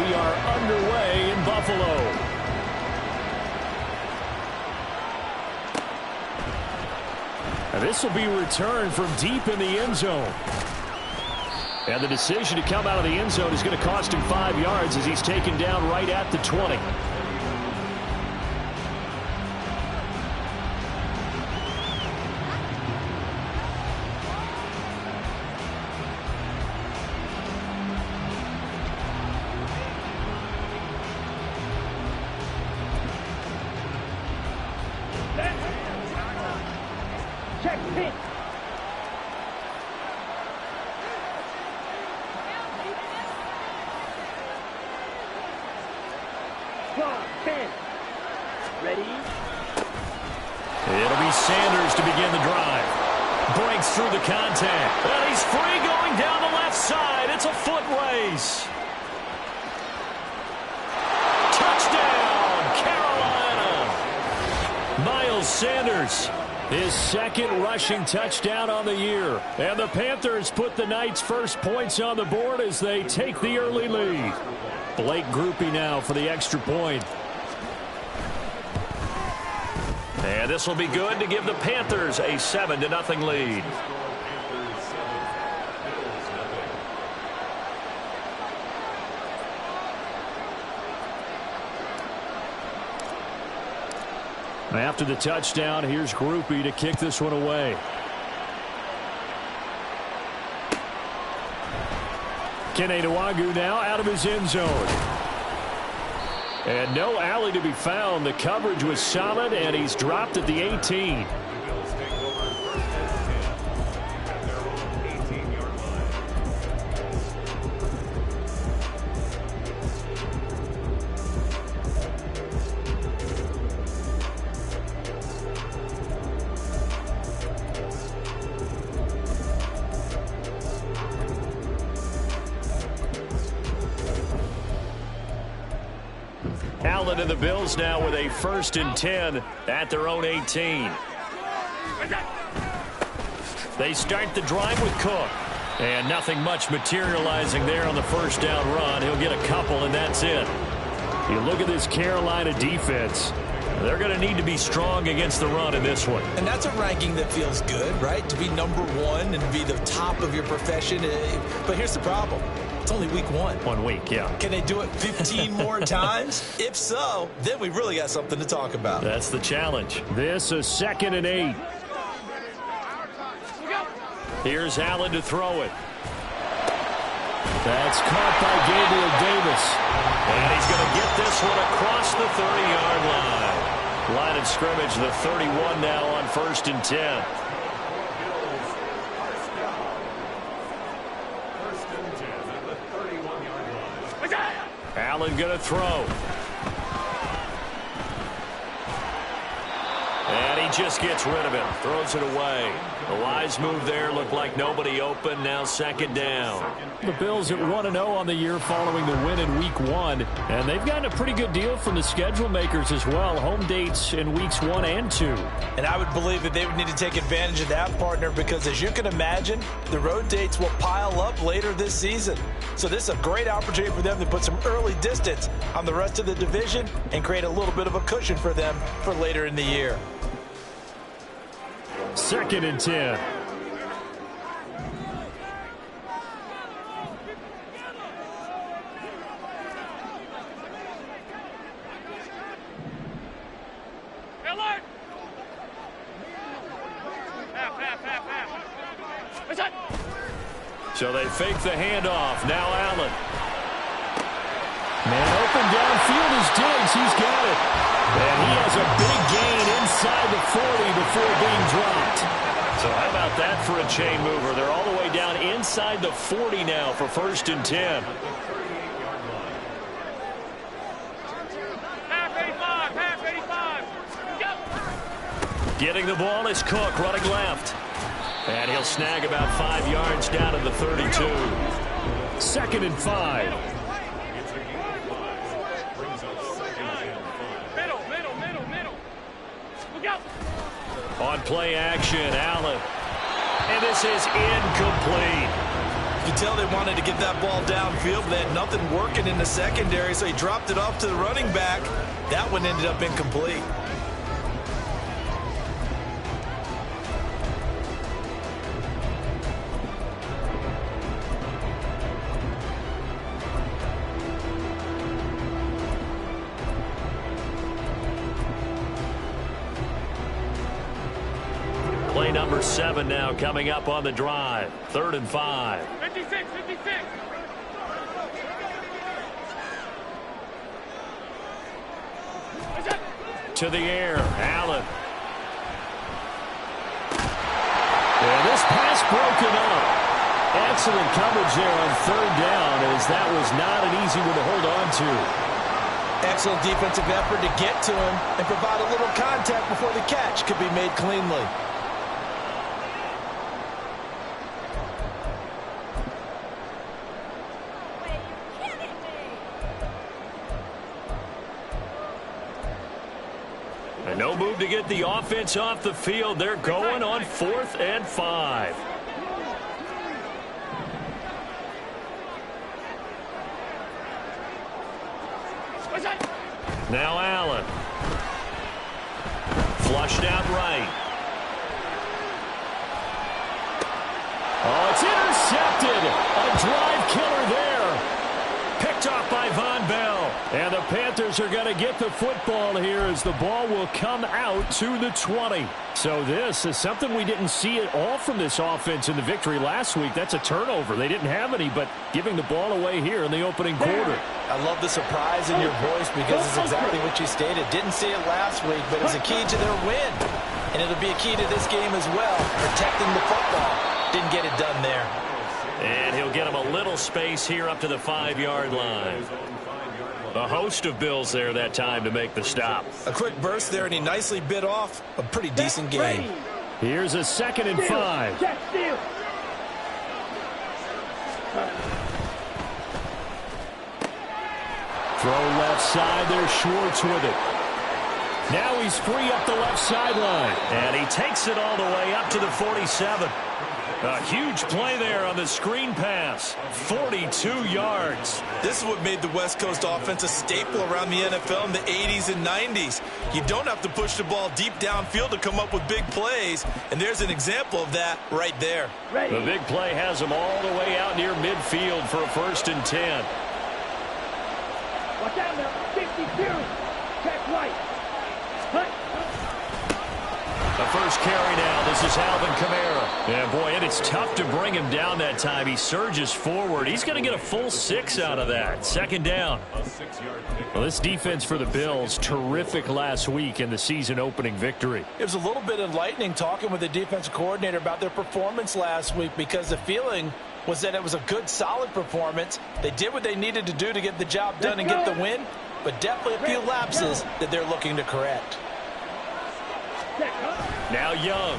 we are underway in Buffalo. And this will be returned from deep in the end zone. And the decision to come out of the end zone is going to cost him 5 yards as he's taken down right at the 20. Ready? It'll be Sanders to begin the drive. Breaks through the contact. And he's free going down the left side. It's a foot race. Touchdown, Carolina. Miles Sanders, his second rushing touchdown on the year. And the Panthers put the Knights' first points on the board as they take the early lead. Blake Groupie now for the extra point. And this will be good to give the Panthers a 7-0 lead. After the touchdown, here's Groupie to kick this one away. Kene Nwagu now out of his end zone. And no alley to be found. The coverage was solid, and he's dropped at the 18. Allen and the Bills now with a 1st and 10 at their own 18. They start the drive with Cook. And nothing much materializing there on the first down run. He'll get a couple, and that's it. You look at this Carolina defense. They're going to need to be strong against the run in this one. And that's a ranking that feels good, right? To be #1 and be the top of your profession. But here's the problem. It's only week 1. 1 week, yeah. Can they do it 15 more times? If so, then we really got something to talk about. That's the challenge. This is 2nd and 8. Here's Allen to throw it. That's caught by Gabriel Davis. And he's going to get this one across the 30-yard line. Line of scrimmage, the 31 now on 1st and 10. Allen going to throw. And he just gets rid of it. Throws it away. The wise move there. Looked like nobody open. Now 2nd down. The Bills at 1-0 on the year following the win in week 1. And they've gotten a pretty good deal from the schedule makers as well. Home dates in weeks 1 and 2. And I would believe that they would need to take advantage of that, partner, because as you can imagine, the road dates will pile up later this season. So this is a great opportunity for them to put some early distance on the rest of the division and create a little bit of a cushion for them for later in the year. 2nd and 10. So they fake the handoff. Now Allen. Man open downfield is Diggs. He's got it. And he has a big gain inside the 40 before being dropped. So how about that for a chain mover? They're all the way down inside the 40 now for 1st and 10. Half 85. Getting the ball is Cook running left. And he'll snag about 5 yards down to the 32. 2nd and 5. On play action, Allen. And this is incomplete. You could tell they wanted to get that ball downfield, but they had nothing working in the secondary, so he dropped it off to the running back. That one ended up incomplete. Play number 7 now coming up on the drive. 3rd and 5. 56. To the air, Allen. And this pass broken up. Excellent coverage there on 3rd down, as that was not an easy one to hold on to. Excellent defensive effort to get to him and provide a little contact before the catch could be made cleanly. And no move to get the offense off the field. They're going on 4th and 5. Now Allen. Flushed out right. Oh, it's intercepted. A drive killer there. Picked off by Von Bell. And the Panthers are going to get the football here as the ball will come out to the 20. So this is something we didn't see at all from this offense in the victory last week. That's a turnover. They didn't have any, but giving the ball away here in the opening quarter. I love the surprise in your voice because it's exactly what you stated. Didn't see it last week, but it's a key to their win. And it'll be a key to this game as well, protecting the football. Didn't get it done there. And he'll get him a little space here up to the 5-yard line. A host of Bills there that time to make the stop. A quick burst there, and he nicely bit off a pretty decent game. Here's a 2nd and 5. Throw left side there, Schwartz with it. Now he's free up the left sideline. And he takes it all the way up to the 47. A huge play there on the screen pass. 42 yards. This is what made the West Coast offense a staple around the NFL in the 80s and 90s. You don't have to push the ball deep downfield to come up with big plays, and there's an example of that right there. The big play has him all the way out near midfield for a 1st and 10. Watch out now, 52. Check right. The first carry now. This is Alvin Kamara. Yeah, boy, and it's tough to bring him down that time. He surges forward. He's going to get a full 6 out of that. 2nd down. Well, this defense for the Bills, terrific last week in the season-opening victory. It was a little bit enlightening talking with the defensive coordinator about their performance last week because the feeling was that it was a good, solid performance. They did what they needed to do to get the job done and get the win, but definitely a few lapses that they're looking to correct. Now Young.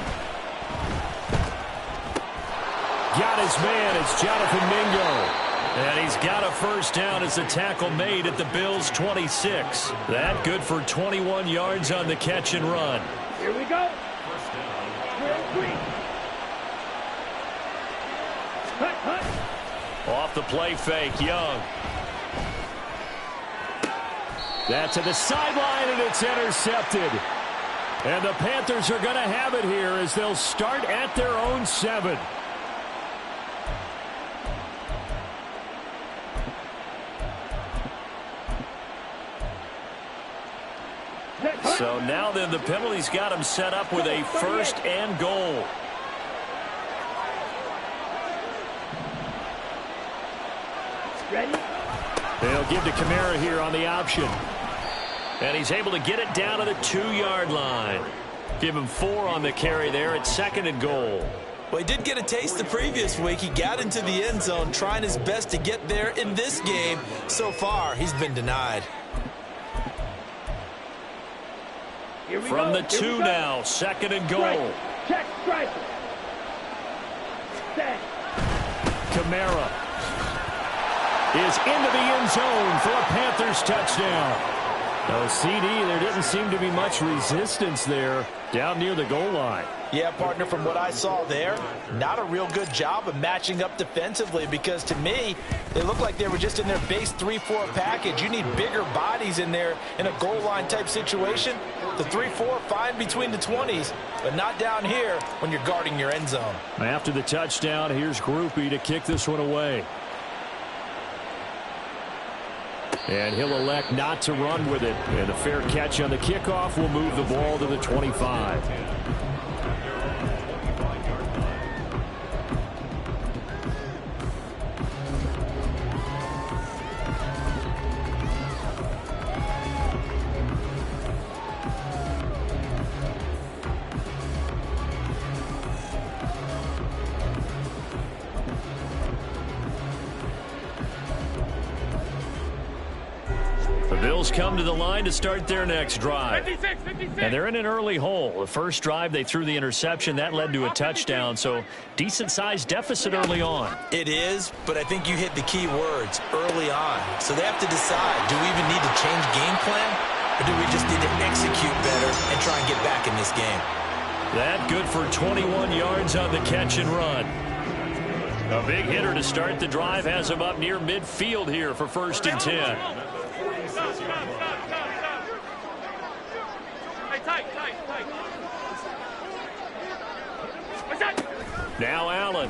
Got his man. It's Jonathan Mingo. And he's got a 1st down as the tackle made at the Bills' 26. That good for 21 yards on the catch and run. Here we go. Off the play fake, Young. That to the sideline, and it's intercepted. And the Panthers are going to have it here as they'll start at their own 7. So now then the penalty's got him set up with a 1st and goal. Ready? They'll give to Kamara here on the option. And he's able to get it down to the 2-yard line. Give him 4 on the carry there at 2nd and goal. Well, he did get a taste the previous week. He got into the end zone trying his best to get there in this game. So far, he's been denied. From the 2 now, 2nd and goal. Check, strike. Set. Kamara is into the end zone for a Panthers touchdown. Oh, CD, there didn't seem to be much resistance there down near the goal line. Yeah, partner, from what I saw there, not a real good job of matching up defensively, because to me, they looked like they were just in their base 3-4 package. You need bigger bodies in there in a goal line type situation. The 3-4, fine between the 20s, but not down here when you're guarding your end zone. After the touchdown, here's Groupie to kick this one away. And he'll elect not to run with it. And a fair catch on the kickoff will move the ball to the 25. The Bills come to the line to start their next drive. 56. And they're in an early hole. The first drive, they threw the interception. That led to a touchdown, so decent-sized deficit early on. It is, but I think you hit the key words, early on. So they have to decide, do we even need to change game plan, or do we just need to execute better and try and get back in this game? That good for 21 yards on the catch and run. A big hitter to start the drive has him up near midfield here for 1st and 10. Now Allen.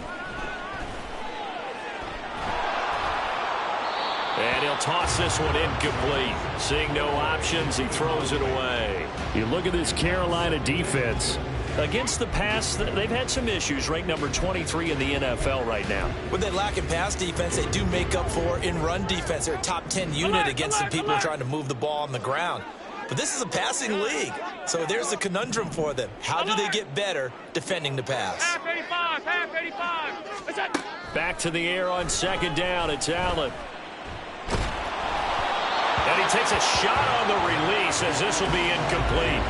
And he'll toss this one incomplete. Seeing no options, he throws it away. You look at this Carolina defense. Against the pass, they've had some issues. Ranked number 23 in the NFL right now. When they lack in pass defense, they do make up for in run defense. They're a top 10 unit against the people trying to move the ball on the ground. But this is a passing league, so there's a conundrum for them. How do they get better defending the pass? Half 85. Back to the air on 2nd down. It's Allen. And he takes a shot on the release as this will be incomplete.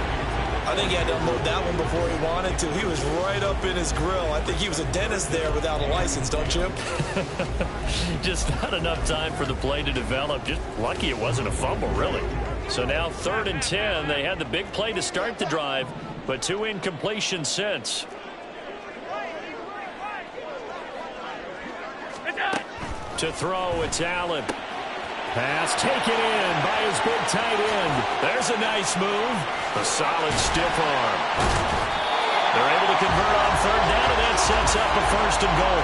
I think he had to unload that one before he wanted to. He was right up in his grill. I think he was a dentist there without a license, don't you? Just not enough time for the play to develop. Just lucky it wasn't a fumble, really. So now 3rd and 10. They had the big play to start the drive, but 2 incompletions since. To throw, it's Allen. Pass taken in by his big tight end. There's a nice move. A solid stiff arm. They're able to convert on 3rd down, and that sets up a 1st and goal.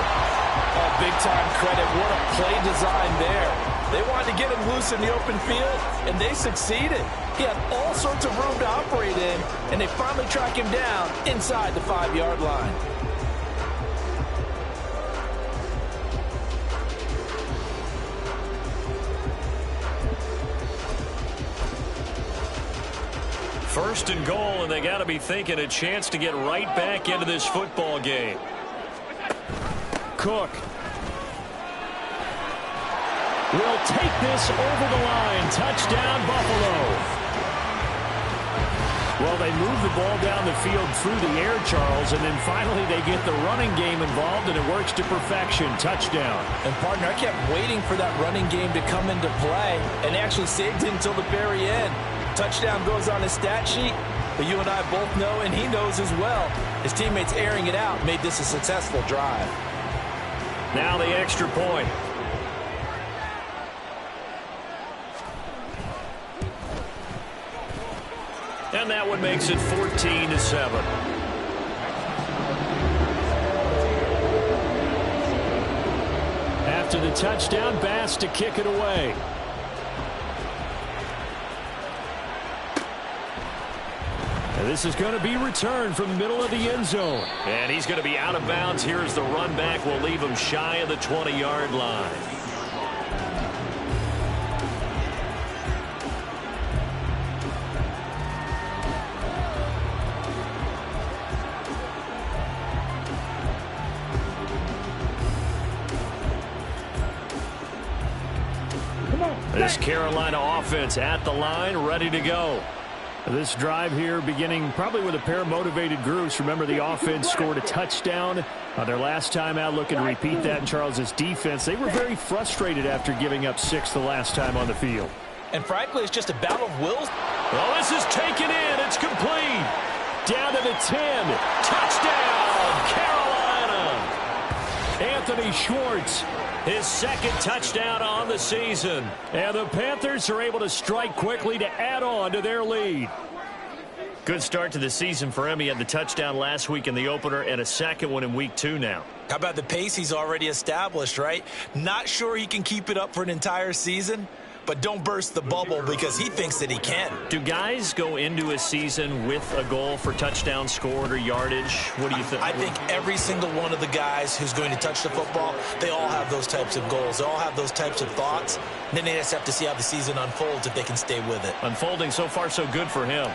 Oh, big-time credit. What a play design there. They wanted to get him loose in the open field, and they succeeded. He had all sorts of room to operate in, and they finally track him down inside the 5-yard line. First and goal, and they got to be thinking a chance to get right back into this football game. Cook will take this over the line. Touchdown, Buffalo. Well, they move the ball down the field through the air, Charles, and then finally they get the running game involved, and it works to perfection. Touchdown. And, partner, I kept waiting for that running game to come into play, and they actually saved it until the very end. Touchdown goes on his stat sheet, but you and I both know, and he knows as well, his teammates airing it out made this a successful drive. Now the extra point. And that one makes it 14-7. After the touchdown, Bass to kick it away. And this is going to be returned from the middle of the end zone. And he's going to be out of bounds. Here's the run back. Will leave him shy of the 20-yard line. This Carolina offense at the line, ready to go. This drive here beginning probably with a pair of motivated groups. Remember, the offense scored a touchdown on their last time out, looking to repeat that in Charles's defense. They were very frustrated after giving up 6 the last time on the field. And frankly, it's just a battle of wills. Well, this is taken in. It's complete. Down to the 10. Touchdown, Carolina. Anthony Schwartz, his second touchdown on the season. And the Panthers are able to strike quickly to add on to their lead. Good start to the season for him. He had the touchdown last week in the opener and a second one in week 2 now. How about the pace he's already established, right? Not sure he can keep it up for an entire season, but don't burst the bubble because he thinks that he can. Do guys go into a season with a goal for touchdown scored or yardage? What do you think? I think every single one of the guys who's going to touch the football, they all have those types of goals. They all have those types of thoughts. And then they just have to see how the season unfolds if they can stay with it. Unfolding so far so good for him.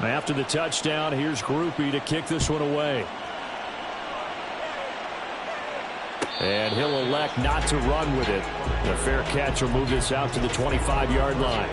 After the touchdown, here's Groupie to kick this one away. And he'll elect not to run with it. The fair catch will move this out to the 25-yard line.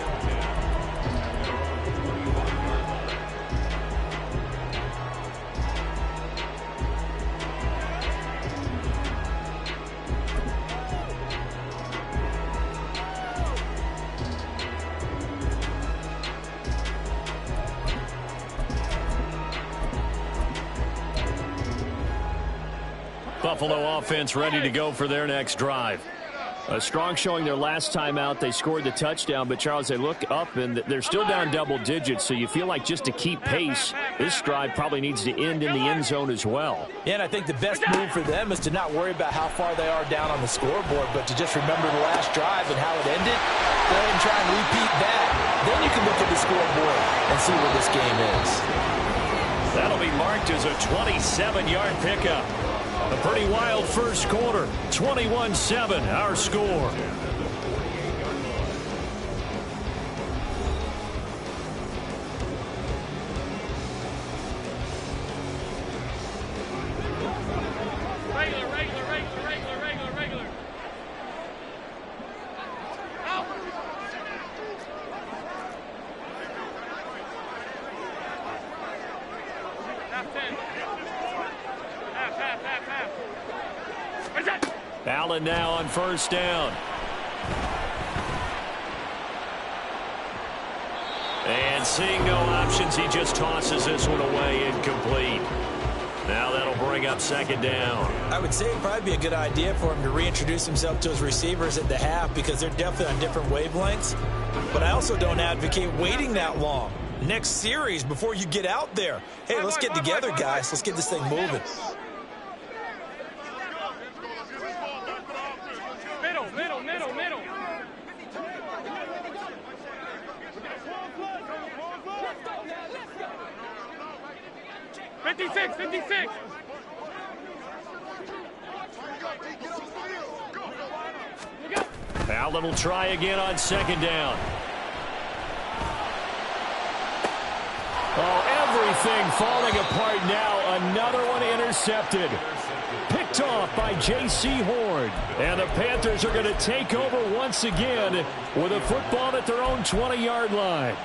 Buffalo offense ready to go for their next drive. A strong showing their last time out. They scored the touchdown, but, Charles, they look up, and they're still down double digits, so you feel like just to keep pace, this drive probably needs to end in the end zone as well. Yeah, and I think the best move for them is to not worry about how far they are down on the scoreboard, but to just remember the last drive and how it ended. Go ahead and try and repeat that. Then you can look at the scoreboard and see where this game is. That'll be marked as a 27-yard pickup. A pretty wild first quarter. 21-7, our score. Regular. Out. Half 10. Half. What is that? Allen now on first down. And seeing no options, he just tosses this one away, incomplete. Now that'll bring up second down. I would say it'd probably be a good idea for him to reintroduce himself to his receivers at the half because they're definitely on different wavelengths. But I also don't advocate waiting that long. Next series before you get out there. Hey, let's get together, guys. Let's get this thing moving. Middle. 56. Allen will try again on second down. Oh, everything falling apart now. Another one intercepted. Picked off by J.C. Horn. And the Panthers are going to take over once again with a football at their own 20-yard line.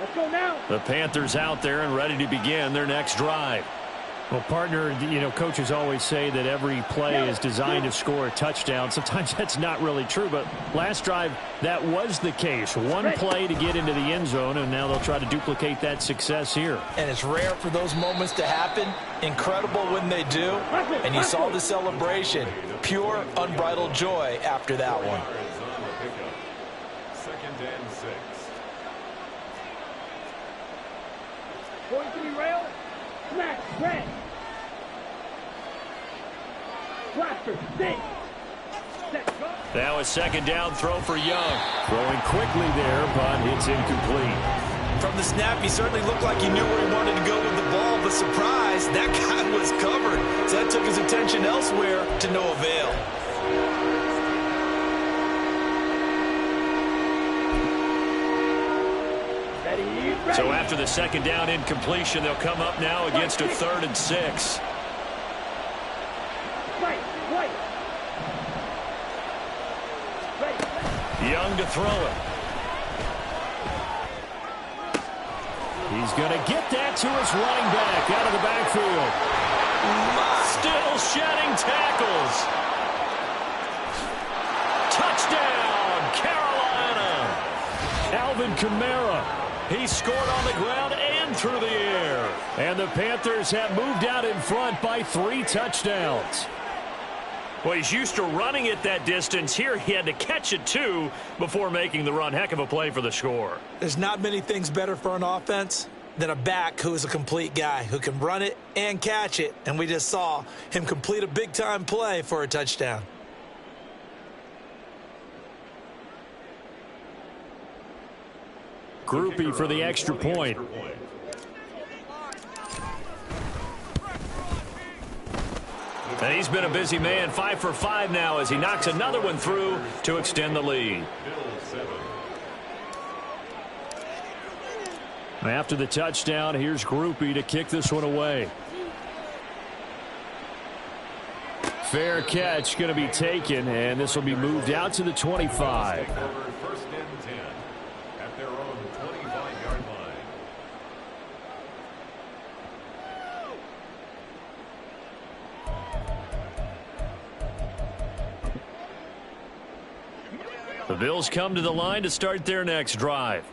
Let's go now. The Panthers out there and ready to begin their next drive. Well, partner, coaches always say that every play is designed to score a touchdown. Sometimes that's not really true, but last drive, that was the case. One play to get into the end zone, and now they'll try to duplicate that success here. And it's rare for those moments to happen. Incredible when they do. And you saw the celebration. Pure, unbridled joy after that one. Second and 6. Going to the rail. Smash. Red. Blaster. Six. Set. Go. Now a second down throw for Young. Throwing quickly there, but it's incomplete. From the snap, he certainly looked like he knew where he wanted to go with the ball, but surprise, that guy was covered. So that took his attention elsewhere to no avail. So after the second down incompletion, they'll come up now against a 3rd and 6. Right. Ready. Young to throw it. He's going to get that to his running back out of the backfield. Still shedding tackles. Touchdown, Carolina. Alvin Kamara. He scored on the ground and through the air. And the Panthers have moved out in front by 3 touchdowns. Well, he's used to running it that distance. Here he had to catch it, too, before making the run. Heck of a play for the score. There's not many things better for an offense than a back who is a complete guy who can run it and catch it. And we just saw him complete a big-time play for a touchdown. Groupie for the extra point. And he's been a busy man, 5 for 5 now as he knocks another one through to extend the lead. After the touchdown, here's Groupie to kick this one away. Fair catch going to be taken, and this will be moved out to the 25. First and 10 at their own 25-yard line. The Bills come to the line to start their next drive.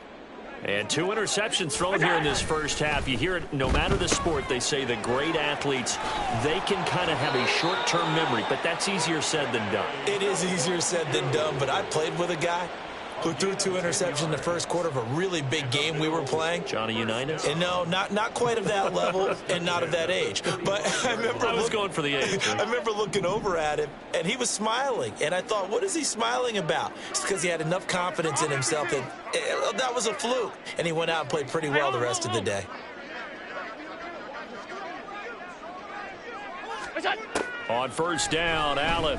And 2 interceptions thrown here in this first half. You hear it no matter the sport. They say the great athletes, they can kind of have a short-term memory, but that's easier said than done. It is easier said than done, but I played with a guy who threw 2 interceptions in the first quarter of a really big game we were playing. Johnny Unitas? And no, not quite of that level and not of that age. But I was going for the age. I remember looking over at him, and he was smiling. And I thought, what is he smiling about? It's because he had enough confidence in himself that that was a fluke. And he went out and played pretty well the rest of the day. On first down, Allen.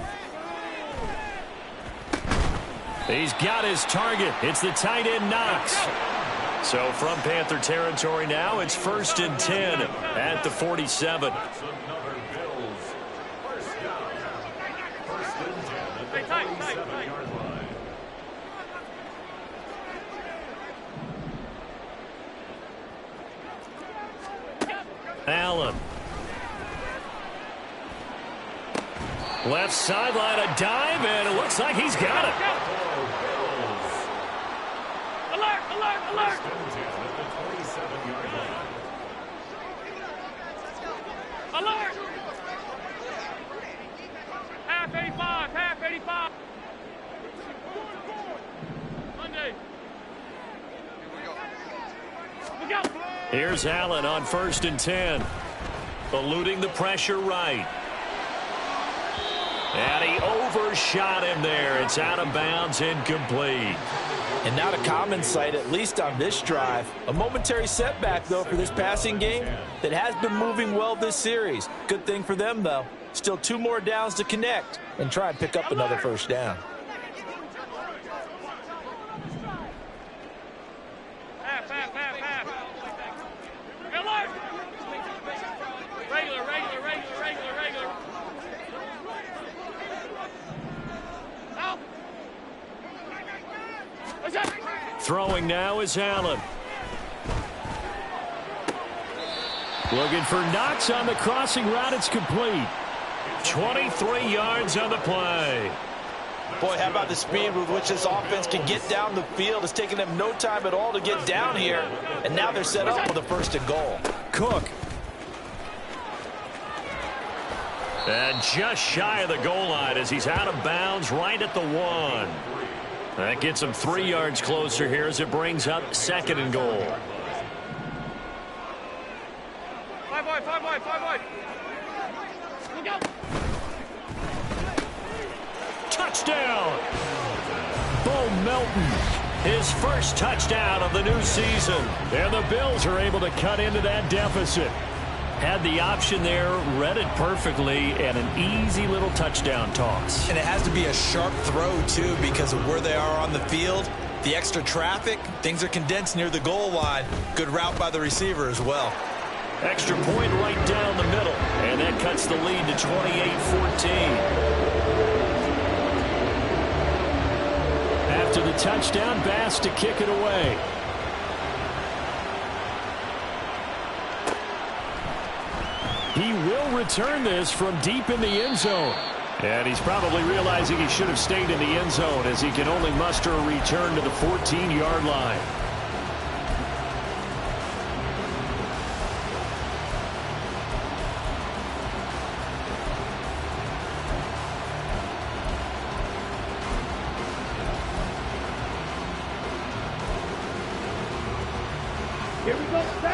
He's got his target. It's the tight end, Knox. So from Panther territory now, it's 1st and 10 at the 47. Allen. Left sideline, a dive, and it looks like he's got it. Alert, alert, alert. Alert. Half 85, half 85. Monday. We go. Here's Allen on 1st and 10. Eluding the pressure right. And he overshot him there. It's out of bounds, incomplete. And not a common sight, at least on this drive. A momentary setback, though, for this passing game that has been moving well this series. Good thing for them, though. Still 2 more downs to connect and try and pick up another first down. Half, half, half, half. Alert. Regular, regular, regular, regular, regular. Out. What's that? Throwing now is Allen. Looking for Knox on the crossing route. It's complete. 23 yards on the play. Boy, how about the speed with which this offense can get down the field? It's taken them no time at all to get down here. And now they're set up for the 1st and goal. Cook. And just shy of the goal line as he's out of bounds right at the 1. That gets him 3 yards closer here as it brings up 2nd and goal. Five wide, five wide, five wide. Look out. Touchdown! Bo Melton, his first touchdown of the new season. And the Bills are able to cut into that deficit. Had the option there, read it perfectly, and an easy little touchdown toss. And it has to be a sharp throw, too, because of where they are on the field. The extra traffic, things are condensed near the goal line. Good route by the receiver as well. Extra point right down the middle, and that cuts the lead to 28-14. After the touchdown, Bass to kick it away. He will return this from deep in the end zone. And he's probably realizing he should have stayed in the end zone as he can only muster a return to the 14-yard line.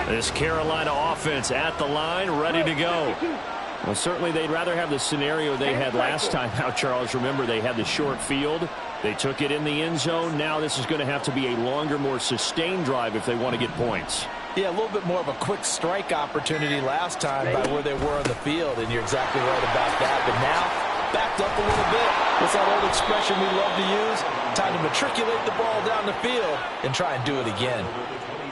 This Carolina offense at the line, ready to go. Well, certainly they'd rather have the scenario they had last time out, Charles. Remember, they had the short field. They took it in the end zone. Now this is going to have to be a longer, more sustained drive if they want to get points. Yeah, a little bit more of a quick strike opportunity last time by where they were on the field, and you're exactly right about that. But now, backed up a little bit. What's that old expression we love to use? Time to matriculate the ball down the field and try and do it again.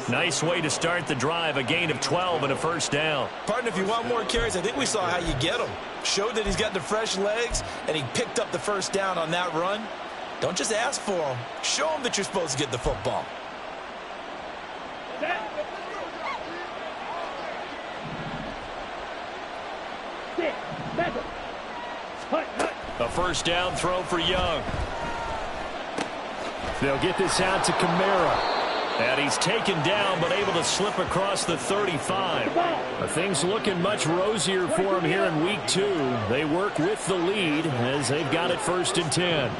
Nice way to start the drive, a gain of 12 and a first down. Partner, if you want more carries, I think we saw how you get him. Showed that he's got the fresh legs, and he picked up the first down on that run. Don't just ask for him. Show him that you're supposed to get the football. A first down throw for Young. They'll get this out to Kamara. And he's taken down, but able to slip across the 35. Things looking much rosier for him here in week 2. They work with the lead as they've got it 1st and 10.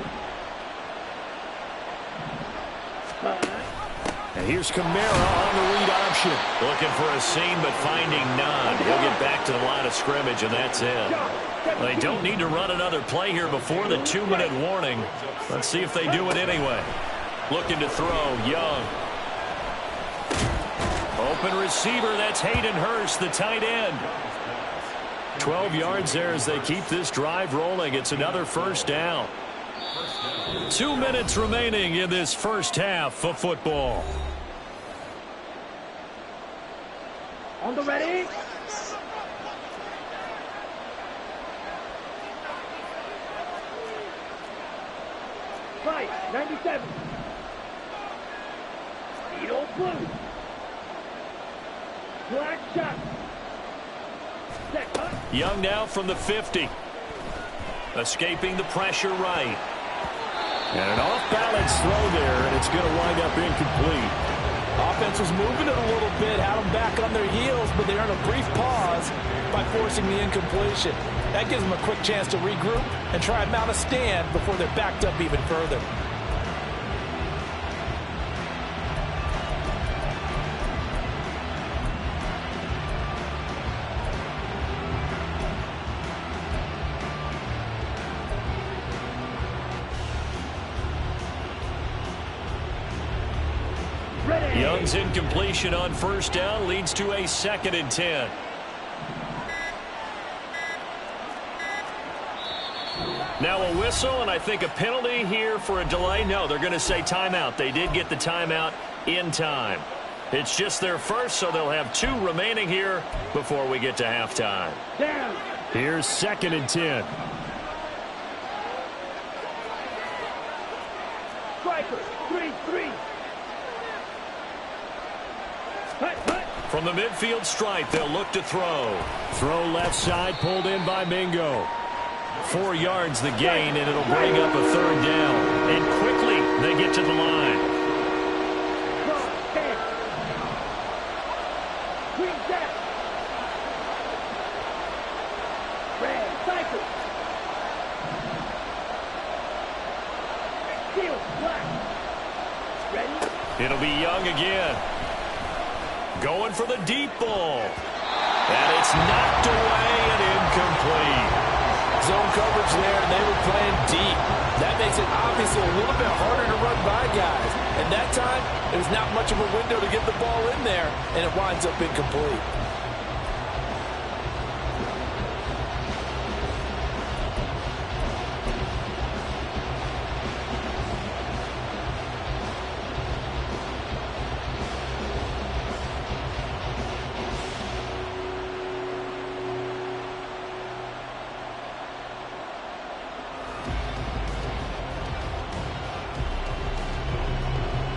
And here's Kamara on the read option. Looking for a seam, but finding none. He'll get back to the line of scrimmage, and that's it. They don't need to run another play here before the 2-minute warning. Let's see if they do it anyway. Looking to throw, Young. Open receiver, that's Hayden Hurst, the tight end. 12 yards there as they keep this drive rolling. It's another first down. 2 minutes remaining in this first half of football. On the ready. Right, 97. Edo blue. Black shot. Young now from the 50. Escaping the pressure right. And an off-balance throw there, and it's going to wind up incomplete. Offense was moving it a little bit, had them back on their heels, but they earned a brief pause by forcing the incompletion. That gives them a quick chance to regroup and try and mount a stand before they're backed up even further. Young's incompletion on first down leads to a 2nd and 10. Now a whistle, and I think a penalty here for a delay. No, they're going to say timeout. They did get the timeout in time. It's just their first, so they'll have 2 remaining here before we get to halftime. Down. Here's 2nd and 10. Striker, 3-3. From the midfield stripe, they'll look to throw. Throw left side, pulled in by Mingo. 4 yards the gain, and it'll bring up a 3rd down. And quickly, they get to the line. It'll be Young again. Going for the deep ball. And it's knocked away and incomplete. Zone coverage there, and they were playing deep. That makes it obviously a little bit harder to run by guys. And that time, there's not much of a window to get the ball in there, and it winds up incomplete.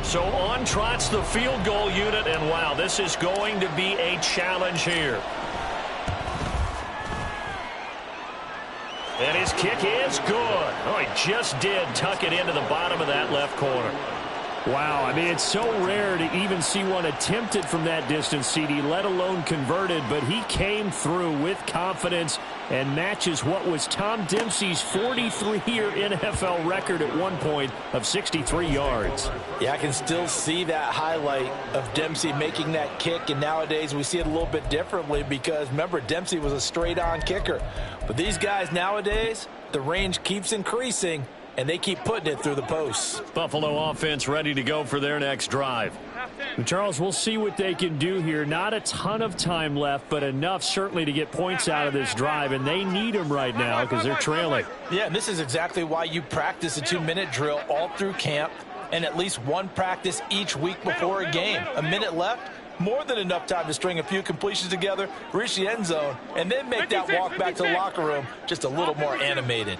So on trots the field goal unit, and wow, this is going to be a challenge here. kick is good. Oh, he just did tuck it into the bottom of that left corner. Wow, I mean, it's so rare to even see one attempted from that distance, CD, let alone converted, but he came through with confidence and matches what was Tom Dempsey's 43-year NFL record at one point of 63 yards. Yeah, I can still see that highlight of Dempsey making that kick, and nowadays we see it a little bit differently because, remember, Dempsey was a straight-on kicker. But these guys nowadays, the range keeps increasing, and they keep putting it through the posts. Buffalo offense ready to go for their next drive. And Charles, we'll see what they can do here. Not a ton of time left, but enough certainly to get points out of this drive, and they need them right now because they're trailing. Yeah, and this is exactly why you practice a 2-minute drill all through camp and at least one practice each week before a game. A minute left, more than enough time to string a few completions together, reach the end zone, and then make that walk back to the locker room just a little more animated.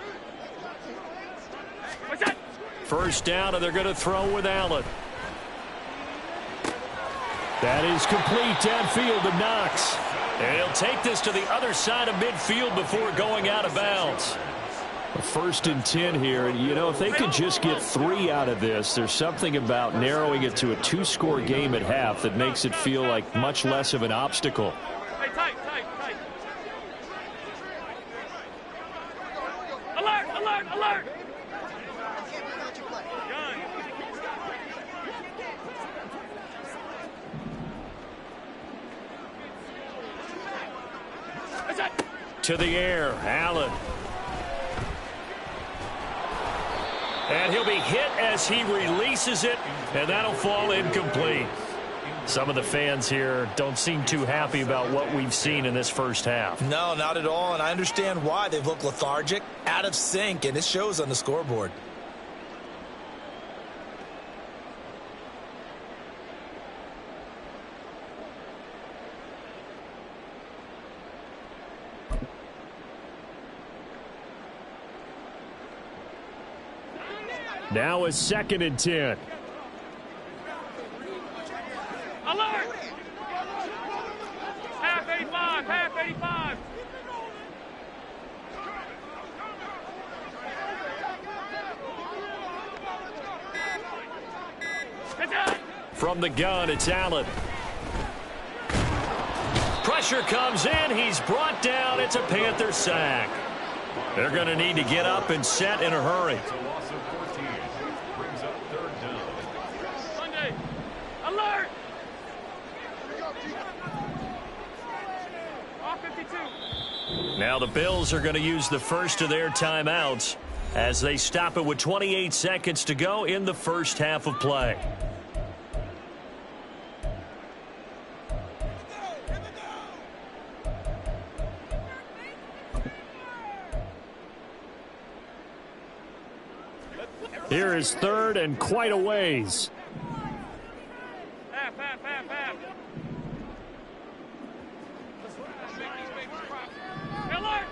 First down, and they're going to throw with Allen. That is complete downfield to Knox. And he'll take this to the other side of midfield before going out of bounds. A 1st and 10 here, and you know, if they could just get 3 out of this, there's something about narrowing it to a 2-score game at half that makes it feel like much less of an obstacle. Hey, tight. Alert! To the air, Allen. And he'll be hit as he releases it, and that'll fall incomplete. Some of the fans here don't seem too happy about what we've seen in this first half. No, not at all, and I understand why. They've looked lethargic, out of sync, and it shows on the scoreboard. Now it's 2nd and 10. Alert! Half 85. From the gun, it's Allen. Pressure comes in. He's brought down. It's a Panther sack. They're going to need to get up and set in a hurry. Alert! Now the Bills are going to use the first of their timeouts as they stop it with 28 seconds to go in the first half of play. Here is 3rd and quite a ways. Half. Alert!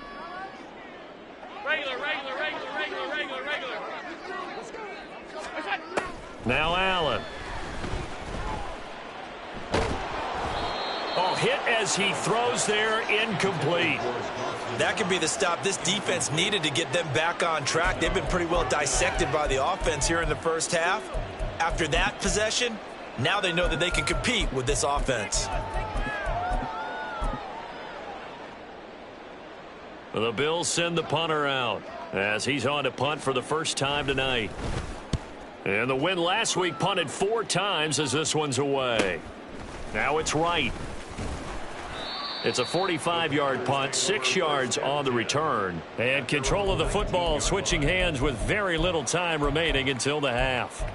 Regular. Now Allen. Oh, hit as he throws there, incomplete. That could be the stop this defense needed to get them back on track. They've been pretty well dissected by the offense here in the first half. After that possession, now they know that they can compete with this offense. The Bills send the punter out as he's on to punt for the first time tonight. And the win last week punted 4 times as this one's away. Now it's Wright. It's a 45-yard punt, 6 yards on the return. And control of the football switching hands with very little time remaining until the half.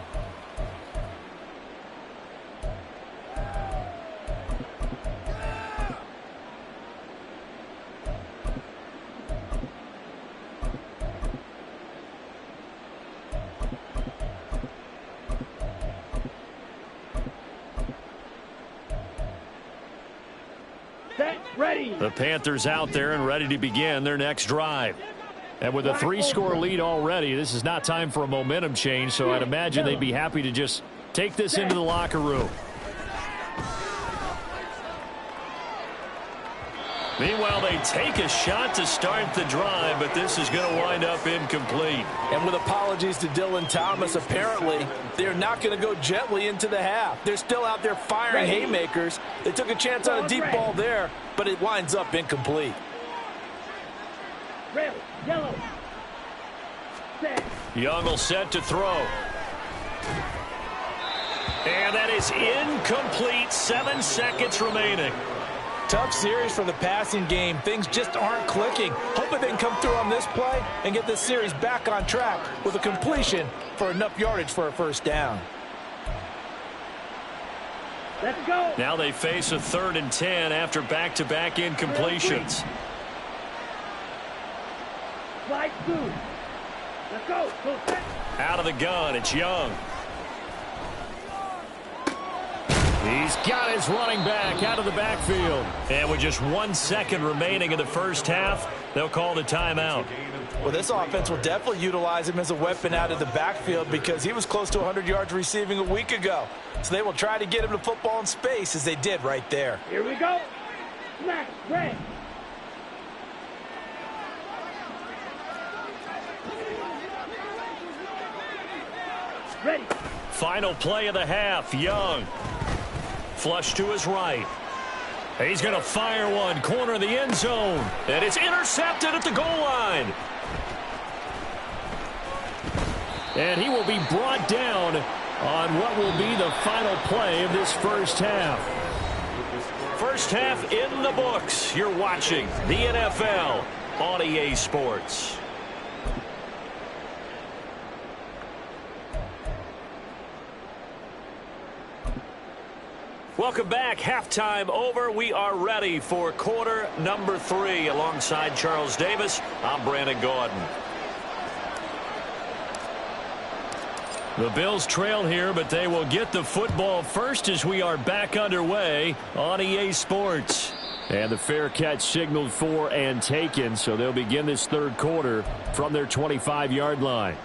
The Panthers out there and ready to begin their next drive. And with a 3-score lead already, this is not time for a momentum change, so I'd imagine they'd be happy to just take this into the locker room. Meanwhile, they take a shot to start the drive, but this is going to wind up incomplete. And with apologies to Dylan Thomas, apparently they're not going to go gently into the half. They're still out there firing haymakers. They took a chance on a deep ball there, but it winds up incomplete. Red, yellow. Young will set to throw. And that is incomplete. 7 seconds remaining. Tough series for the passing game. Things just aren't clicking. Hoping they can come through on this play and get this series back on track with a completion for enough yardage for a first down. Let's go. Now they face a 3rd and 10 after back-to-back incompletions. Slide 2. Let's go. Go set. Out of the gun, it's Young. He's got his running back out of the backfield. And with just 1 second remaining in the first half, they'll call the timeout. Well, this offense will definitely utilize him as a weapon out of the backfield because he was close to 100 yards receiving a week ago. So they will try to get him the football in space as they did right there. Here we go. Smack, red. Ready. Final play of the half, Young. Flush to his right. He's going to fire one, corner of the end zone. And it's intercepted at the goal line. And he will be brought down on what will be the final play of this first half. First half in the books. You're watching the NFL on EA Sports. Welcome back. Halftime over. We are ready for quarter number 3. Alongside Charles Davis, I'm Brandon Gordon. The Bills trail here, but they will get the football first as we are back underway on EA Sports. And the fair catch signaled for and taken, so they'll begin this third quarter from their 25-yard line.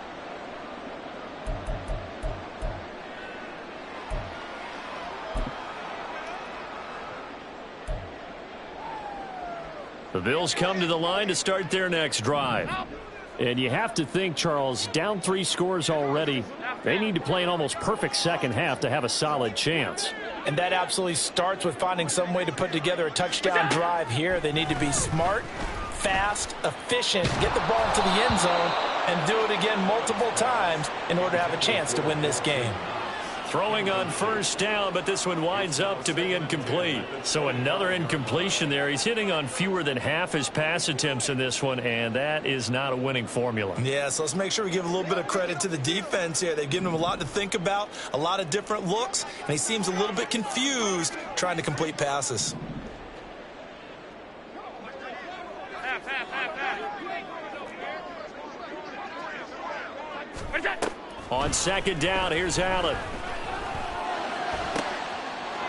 The Bills come to the line to start their next drive. And you have to think, Charles, down 3 scores already. They need to play an almost perfect second half to have a solid chance. And that absolutely starts with finding some way to put together a touchdown drive here. They need to be smart, fast, efficient, get the ball into the end zone, and do it again multiple times in order to have a chance to win this game. Throwing on first down, but this one winds up to be incomplete. So another incompletion there. He's hitting on fewer than half his pass attempts in this one, and that is not a winning formula. Yeah, so let's make sure we give a little bit of credit to the defense here. They've given him a lot to think about, a lot of different looks, and he seems a little bit confused trying to complete passes. On second down, here's Allen.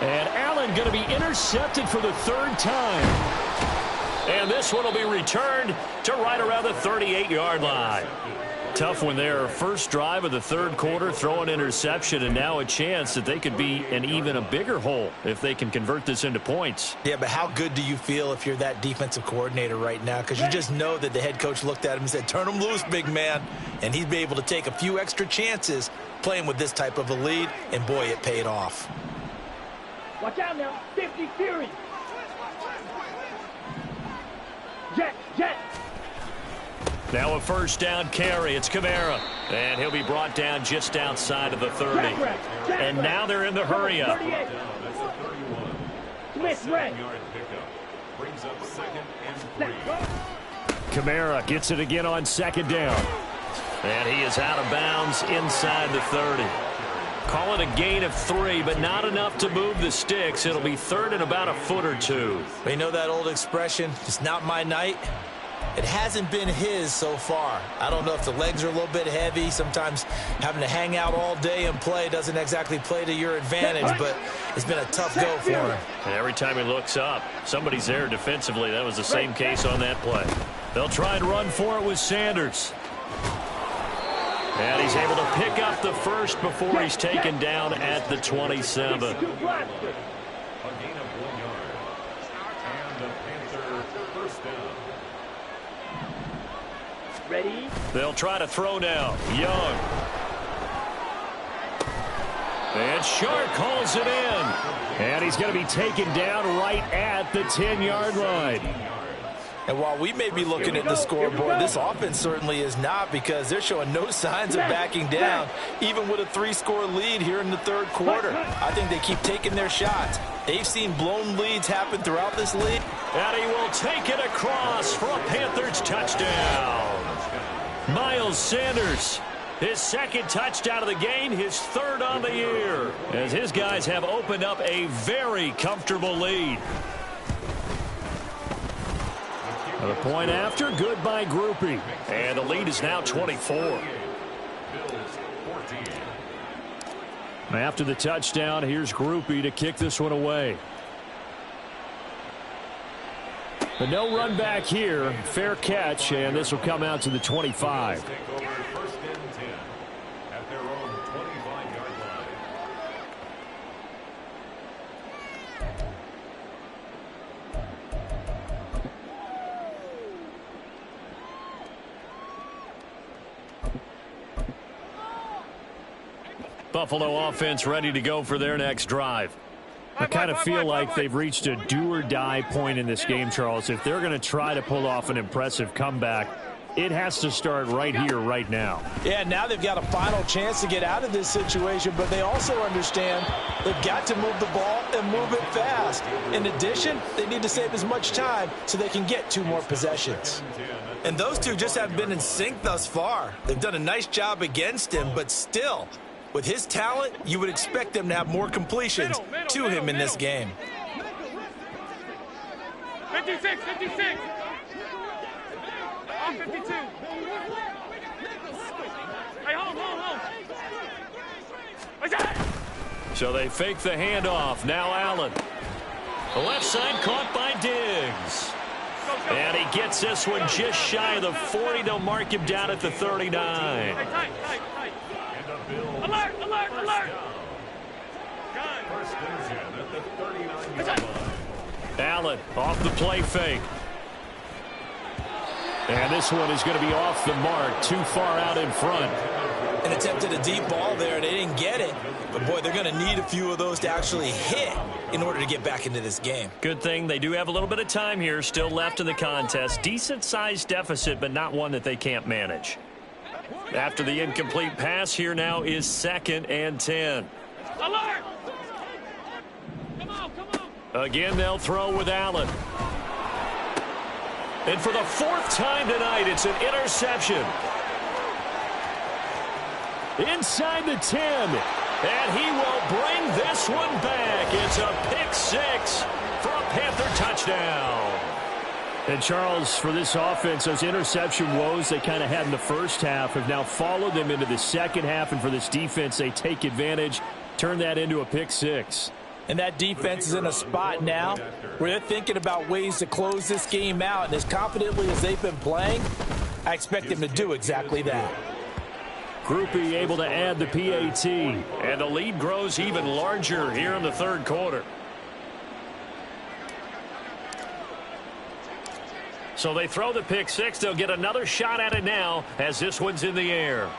And Allen going to be intercepted for the 3rd time. And this one will be returned to right around the 38-yard line. Tough one there. First drive of the third quarter, throw an interception, and now a chance that they could be in even a bigger hole if they can convert this into points. Yeah, but how good do you feel if you're that defensive coordinator right now? Because you just know that the head coach looked at him and said, turn him loose, big man. And he'd be able to take a few extra chances playing with this type of a lead, and boy, it paid off. Watch out now. 50 Fury. Jet, jet. Now a first down carry. It's Kamara. And he'll be brought down just outside of the 30. And now they're in the hurry up. Smith, red. Brings up 2nd and 3. Kamara gets it again on second down. And he is out of bounds inside the 30. Call it a gain of 3, but not enough to move the sticks. It'll be 3rd and about a foot or 2. You know that old expression, it's not my night. It hasn't been his so far. I don't know if the legs are a little bit heavy. Sometimes having to hang out all day and play doesn't exactly play to your advantage, but it's been a tough go for him. And every time he looks up, somebody's there defensively. That was the same case on that play. They'll try and run for it with Sanders. And he's able to pick up the first before he's taken down at the 27. A gain of 1 yard. And the Panther first down. Ready? They'll try to throw now. Young. And Shark calls it in. And he's going to be taken down right at the 10-yard line. And while we may be looking at the scoreboard, this offense certainly is not, because they're showing no signs of backing down, even with a 3-score lead here in the third quarter. I think they keep taking their shots. They've seen blown leads happen throughout this league. And he will take it across for a Panthers touchdown. Miles Sanders, his second touchdown of the game, his third on the year, as his guys have opened up a very comfortable lead. The point after, good by Groupie. And the lead is now 24. After the touchdown, here's Groupie to kick this one away. But no run back here. Fair catch, and this will come out to the 25. Buffalo offense ready to go for their next drive. I kind of feel like they've reached a do-or-die point in this game, Charles. If they're going to try to pull off an impressive comeback, it has to start right here, right now. Yeah, now they've got a final chance to get out of this situation, but they also understand they've got to move the ball and move it fast. In addition, they need to save as much time so they can get 2 more possessions. And those two just haven't been in sync thus far. They've done a nice job against him, but still, with his talent, you would expect them to have more completions to him in this game. 56, 56. I'm 52. Hey, hold. So they fake the handoff. Now Allen. The left side caught by Diggs. And he gets this one just shy of the 40. They'll mark him down at the 39. Hey, tight. Alert! First and 10 at the 39-yard line. Allen off the play fake. And this one is going to be off the mark, too far out in front. And attempted a deep ball there. They didn't get it. But, boy, they're going to need a few of those to actually hit in order to get back into this game. Good thing they do have a little bit of time here still left in the contest. Decent-sized deficit, but not one that they can't manage. After the incomplete pass, here now is 2nd and 10. Alert! Come on. Again, they'll throw with Allen. And for the 4th time tonight, it's an interception. Inside the 10. And he will bring this one back. It's a pick 6 for a Panther touchdown. And, Charles, for this offense, those interception woes they kind of had in the first half have now followed them into the second half. And for this defense, they take advantage, turn that into a pick 6. And that defense is in a spot now where they're thinking about ways to close this game out. And as confidently as they've been playing, I expect them to do exactly that. Groupie able to add the PAT. And the lead grows even larger here in the third quarter. So they throw the pick 6. They'll get another shot at it now as this one's in the air.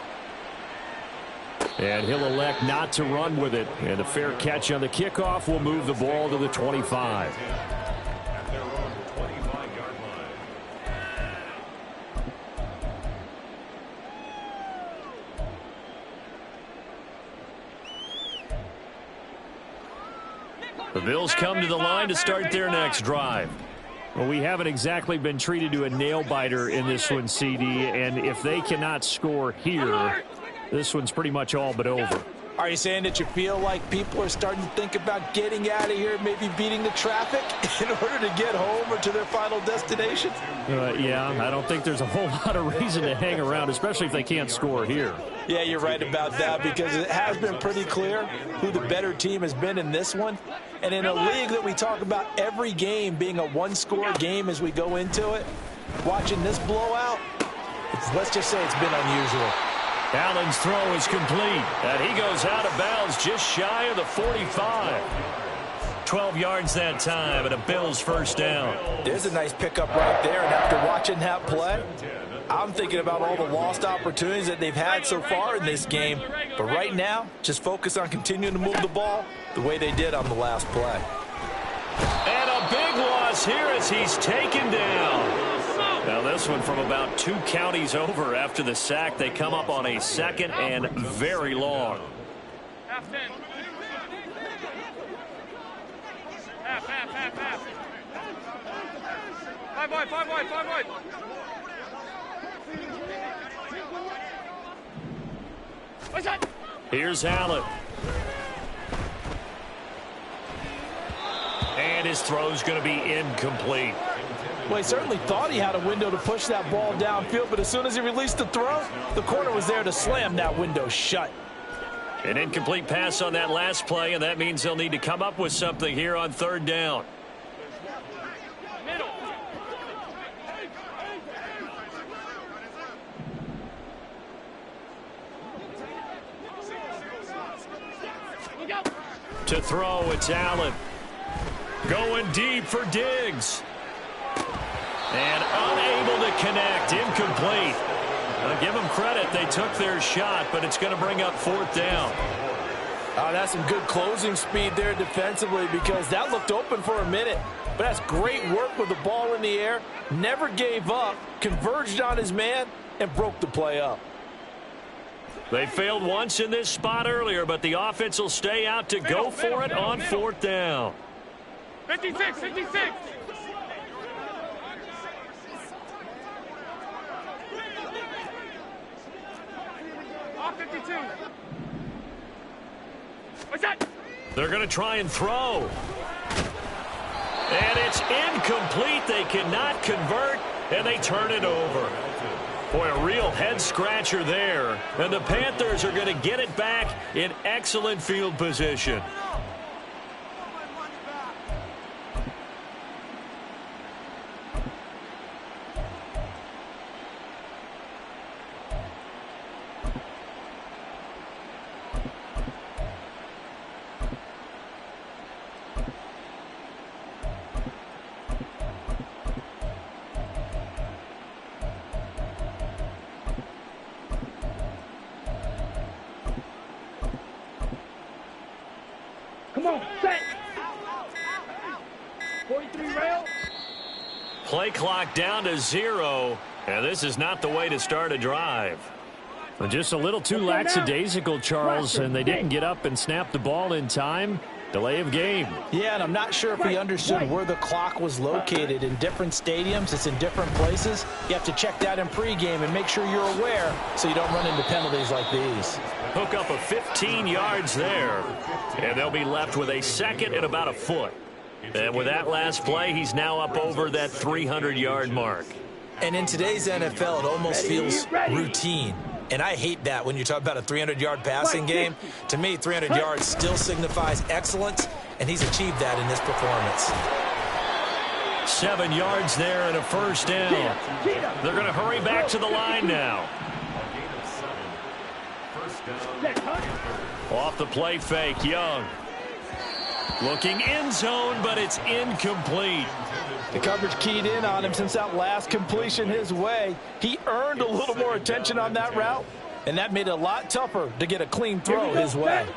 And he'll elect not to run with it. And a fair catch on the kickoff will move the ball to the 25. At their own 25-yard line. The Bills come to the line to start their next drive. Well, we haven't exactly been treated to a nail-biter in this one, CD. And if they cannot score here, this one's pretty much all but over. Are you saying that you feel like people are starting to think about getting out of here, maybe beating the traffic in order to get home or to their final destination? Yeah, I don't think there's a whole lot of reason to hang around, especially if they can't score here. Yeah, you're right about that, because it has been pretty clear who the better team has been in this one. And in a league that we talk about every game being a one-score game as we go into it, watching this blowout, let's just say it's been unusual. Allen's throw is complete, and he goes out of bounds just shy of the 45. 12 yards that time, and a Bills first down. There's a nice pickup right there, and after watching that play, I'm thinking about all the lost opportunities that they've had so far in this game. But right now, just focus on continuing to move the ball the way they did on the last play. And a big loss here as he's taken down. Now this one from about 2 counties over after the sack. They come up on a 2nd and very long. Half 10. Half. 5 wide. What's that? Here's Allen. And his throw's going to be incomplete. Well, he certainly thought he had a window to push that ball downfield, but as soon as he released the throw, the corner was there to slam that window shut. An incomplete pass on that last play, and that means they'll need to come up with something here on 3rd down. Middle. Look out. To throw, it's Allen. Going deep for Diggs. And unable to connect. Incomplete. I'll give them credit. They took their shot, but it's going to bring up 4th down. That's some good closing speed there defensively, because that looked open for a minute. But that's great work with the ball in the air. Never gave up, converged on his man, and broke the play up. They failed once in this spot earlier, but the offense will stay out to go for it on 4th down. 56. Off 52. What's that? They're going to try and throw. And it's incomplete. They cannot convert, and they turn it over. Boy, a real head-scratcher there. And the Panthers are going to get it back in excellent field position. Come on, set. 43 rail. Play clock down to 0, and this is not the way to start a drive. Just a little too lackadaisical, Charles, and they didn't get up and snap the ball in time. Delay of game. Yeah, and I'm not sure if he understood where the clock was located. In different stadiums, it's in different places. You have to check that in pregame and make sure you're aware so you don't run into penalties like these. Hook up of 15 yards there, and they'll be left with a 2nd and about a foot. And with that last play, he's now up over that 300-yard mark. And in today's NFL, it almost feels routine. And I hate that when you talk about a 300-yard passing game. To me, 300 yards still signifies excellence, and he's achieved that in this performance. 7 yards there and a first down. They're going to hurry back to the line now. Off the play fake, Young. Looking end zone, but it's incomplete. The coverage keyed in on him since that last completion his way. He earned a little more attention on that route, and that made it a lot tougher to get a clean throw his way.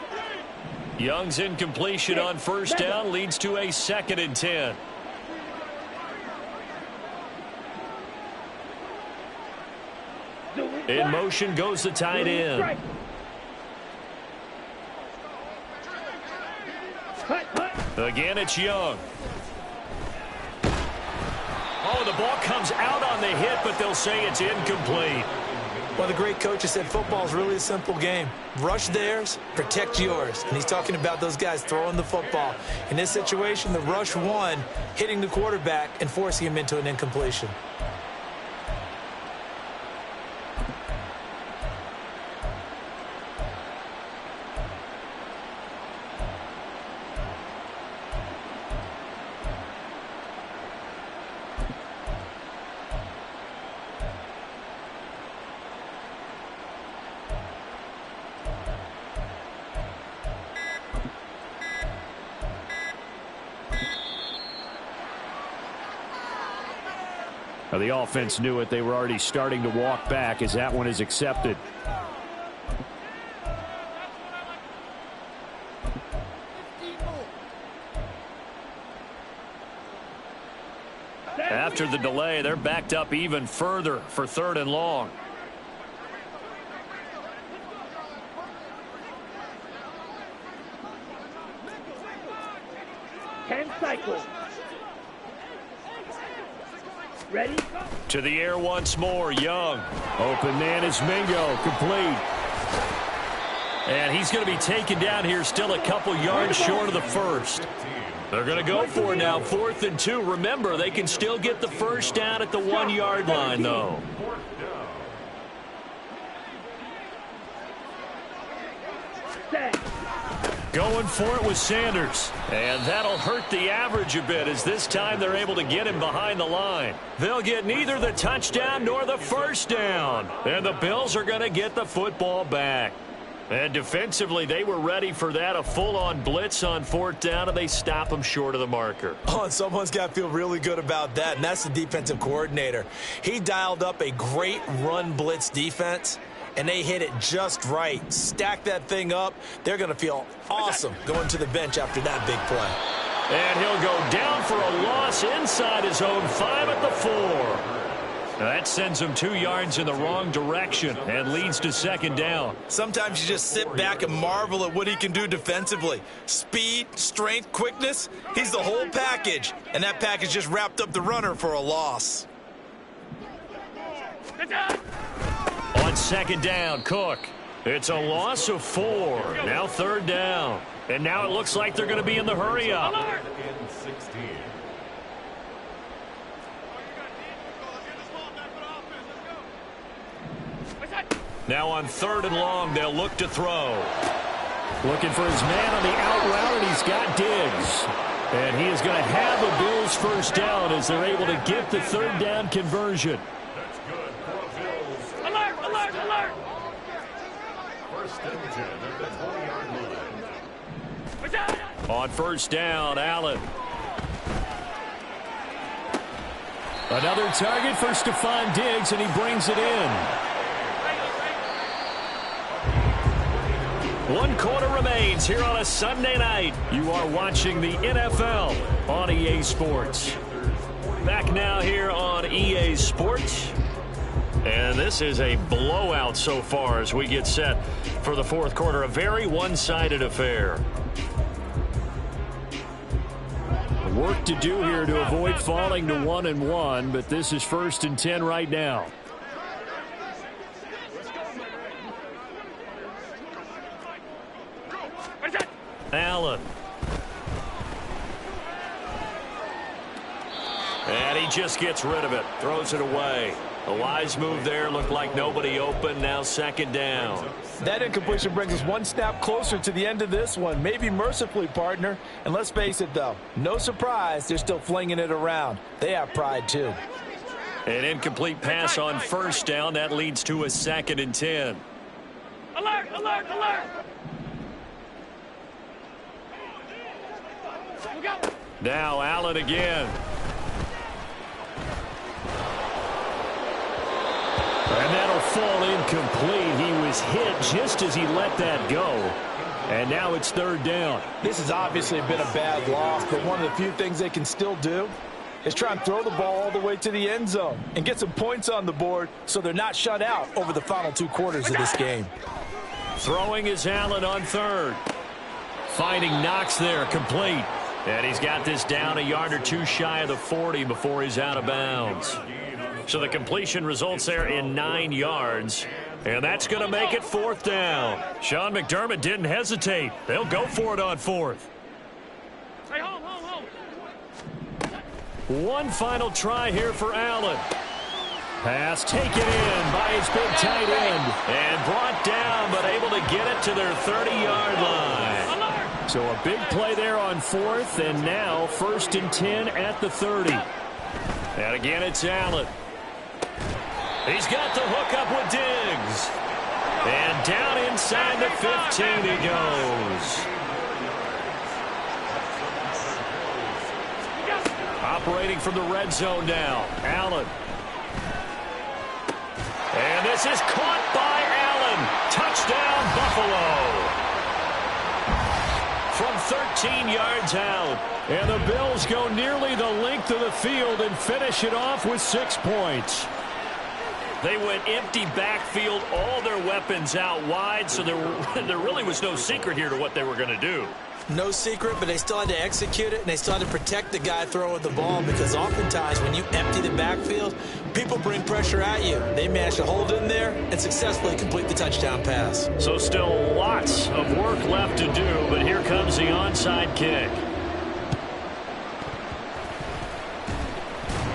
Young's incompletion on first down leads to a 2nd and 10. In motion goes the tight end. Again, it's Young. Oh, the ball comes out on the hit, but they'll say it's incomplete. Well, the great coach has said football is really a simple game. Rush theirs, protect yours. And he's talking about those guys throwing the football. In this situation, the rush won, hitting the quarterback and forcing him into an incompletion. The offense knew it. They were already starting to walk back as that one is accepted. After the delay, they're backed up even further for 3rd and long. Cycle. Ready? To the air once more, Young. Open man is Mingo, complete. And he's going to be taken down here, still a couple yards short of the first. They're going to go for it now, 4th and 2. Remember, they can still get the first down at the 1-yard line, though. Going for it with Sanders. And that'll hurt the average a bit as this time they're able to get him behind the line. They'll get neither the touchdown nor the first down. And the Bills are going to get the football back. And defensively, they were ready for that, a full-on blitz on 4th down, and they stop them short of the marker. Oh, and someone's got to feel really good about that, and that's the defensive coordinator. He dialed up a great run blitz defense, and they hit it just right. Stack that thing up. They're going to feel awesome going to the bench after that big play. And he'll go down for a loss inside his own 5 at the 4. That sends him 2 yards in the wrong direction and leads to 2nd down. Sometimes you just sit back and marvel at what he can do defensively. Speed, strength, quickness, he's the whole package. And that package just wrapped up the runner for a loss. On 2nd down, Cook. It's a loss of 4. Now 3rd down. And now it looks like they're going to be in the hurry up. Now on 3rd and long, they'll look to throw. Looking for his man on the out route, and he's got Diggs. And he is going to have the Bills first down as they're able to get the 3rd down conversion. That's good for the Bills. Alert, alert, alert. 1st and 10 at the 20-yard line. On 1st down, Allen. Another target for Stephon Diggs, and he brings it in. 1 quarter remains here on a Sunday night. You are watching the NFL on EA Sports. Back now here on EA Sports. And this is a blowout so far as we get set for the 4th quarter. A very one-sided affair. Work to do here to avoid falling to 1-1, but this is 1st and 10 right now. Allen. And he just gets rid of it. Throws it away. A wise move there. Looked like nobody open. Now 2nd down. That incompletion brings us 1 snap closer to the end of this one. Maybe mercifully, partner. And let's face it, though. No surprise, they're still flinging it around. They have pride, too. An incomplete pass on 1st down. That leads to a 2nd and 10. Alert, alert, alert. Now Allen again. And that'll fall incomplete. He was hit just as he let that go. And now it's 3rd down. This has obviously been a bad loss, but one of the few things they can still do is try and throw the ball all the way to the end zone and get some points on the board so they're not shut out over the final 2 quarters of this game. Throwing is Allen on 3rd. Finding Knox there, complete. And he's got this down a yard or 2 shy of the 40 before he's out of bounds. So the completion results there in 9 yards. And that's going to make it 4th down. Sean McDermott didn't hesitate. They'll go for it on 4th. Hey, hold. 1 final try here for Allen. Pass taken in by his big tight end. And brought down, but able to get it to their 30-yard line. So a big play there on 4th, and now 1st and 10 at the 30. And again, it's Allen. He's got the hook up with Diggs. And down inside the 15 he goes. Operating from the red zone now. Allen And this is caught by Allen. Touchdown, Buffalo. From 13 yards out. And the Bills go nearly the length of the field and finish it off with 6 points. They went empty backfield, all their weapons out wide, so there really was no secret here to what they were going to do. No secret, but they still had to execute it, and they still had to protect the guy throwing the ball, because oftentimes when you empty the backfield, people bring pressure at you. They managed to hold in there and successfully complete the touchdown pass. So still lots of work left to do, but here comes the onside kick.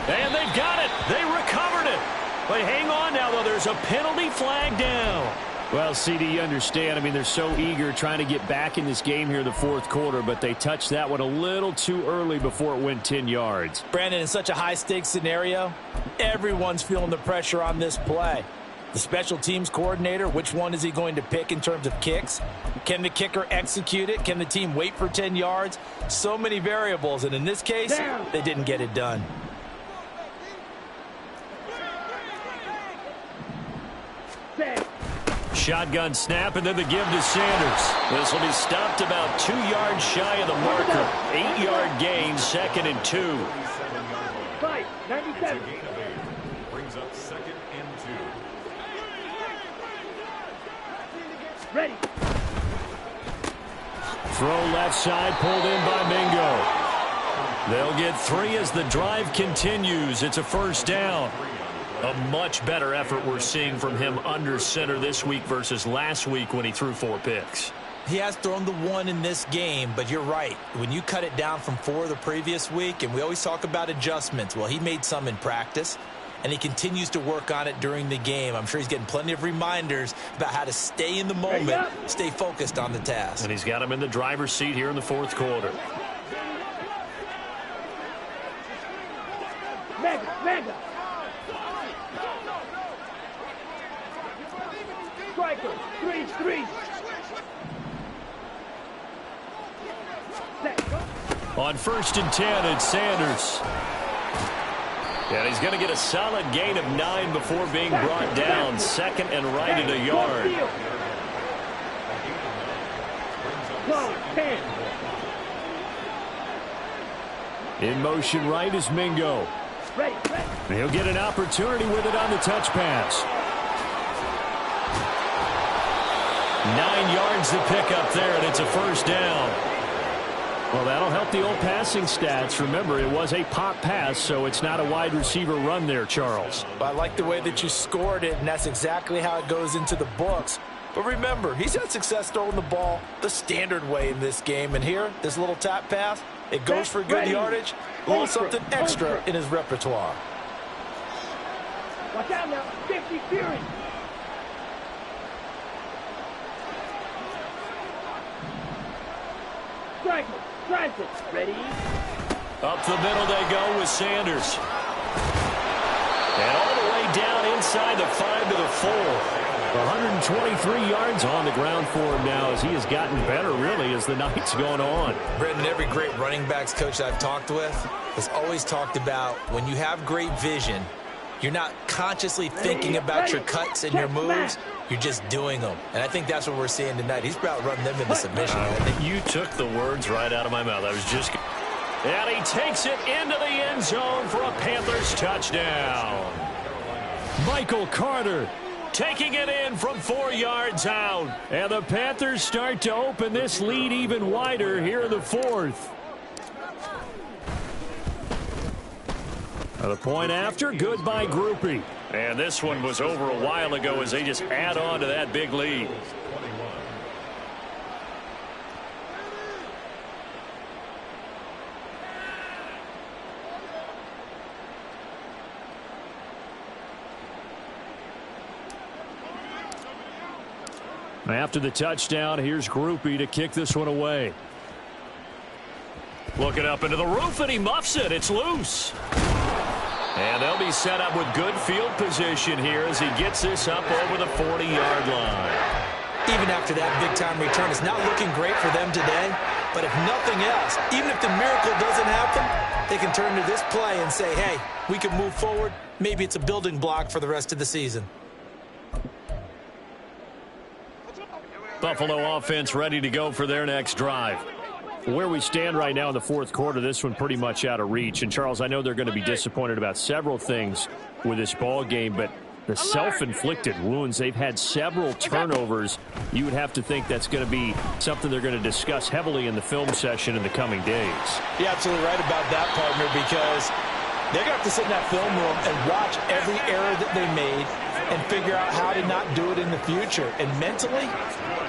And they've got it. They recovered it. But hang on now, though. There's a penalty flag down. Well, CD, you understand. I mean, they're so eager trying to get back in this game here in the fourth quarter, but they touched that one a little too early before it went 10 yards. Brandon, in such a high-stakes scenario, everyone's feeling the pressure on this play. The special teams coordinator, which one is he going to pick in terms of kicks? Can the kicker execute it? Can the team wait for 10 yards? So many variables, and in this case, they didn't get it done. Shotgun snap, and then the give to Sanders. This will be stopped about 2 yards shy of the marker. 8-yard gain, 2nd and 2. 97. Brings up 2nd and 2. Ready. Throw left side, pulled in by Mingo. They'll get 3 as the drive continues. It's a first down. A much better effort we're seeing from him under center this week versus last week when he threw 4 picks. He has thrown the 1 in this game, but you're right. When you cut it down from 4 the previous week, and we always talk about adjustments, well, he made some in practice, and he continues to work on it during the game. I'm sure he's getting plenty of reminders about how to stay in the moment, stay focused on the task. And he's got him in the driver's seat here in the fourth quarter. Mega. Striker, 3. On 1st and 10, it's Sanders. And he's going to get a solid gain of 9 before being brought down. 2nd and right at a yard. 10. In motion right is Mingo. Ready. He'll get an opportunity with it on the touch pass. 9 yards to pick up there, and it's a first down. Well, that'll help the old passing stats. Remember, it was a pop pass, so it's not a wide receiver run there, Charles. I like the way that you scored it, and that's exactly how it goes into the books. But remember, he's had success throwing the ball the standard way in this game. And here, this little tap pass, it goes for good yardage, a little something extra in his repertoire. Watch out now, 50 Fury. Striker, ready. Up the middle they go with Sanders. And all the way down inside the 5 to the 4. 123 yards on the ground for him now as he has gotten better, really, as the night's gone on. Brendan, every great running backs coach I've talked with has always talked about when you have great vision, you're not consciously thinking about your cuts and your moves. You're just doing them. And I think that's what we're seeing tonight. He's about running them into submission. You took the words right out of my mouth. I was just... And he takes it into the end zone for a Panthers touchdown. Michael Carter taking it in from 4 yards out. And the Panthers start to open this lead even wider here in the fourth. The point after, good by Groupie. And this one was over a while ago as they just add on to that big lead. After the touchdown, here's Groupie to kick this one away. Looking up into the roof, and he muffs it. It's loose. And they'll be set up with good field position here as he gets this up over the 40-yard line. Even after that big-time return, it's not looking great for them today. But if nothing else, even if the miracle doesn't happen, they can turn to this play and say, hey, we can move forward. Maybe it's a building block for the rest of the season. Buffalo offense ready to go for their next drive. Where we stand right now in the fourth quarter, this one pretty much out of reach. And, Charles, I know they're going to be disappointed about several things with this ball game, but the self-inflicted wounds, they've had several turnovers. You would have to think that's going to be something they're going to discuss heavily in the film session in the coming days. You're absolutely right about that, partner, because they're going to have to sit in that film room and watch every error that they made and figure out how to not do it in the future. And mentally,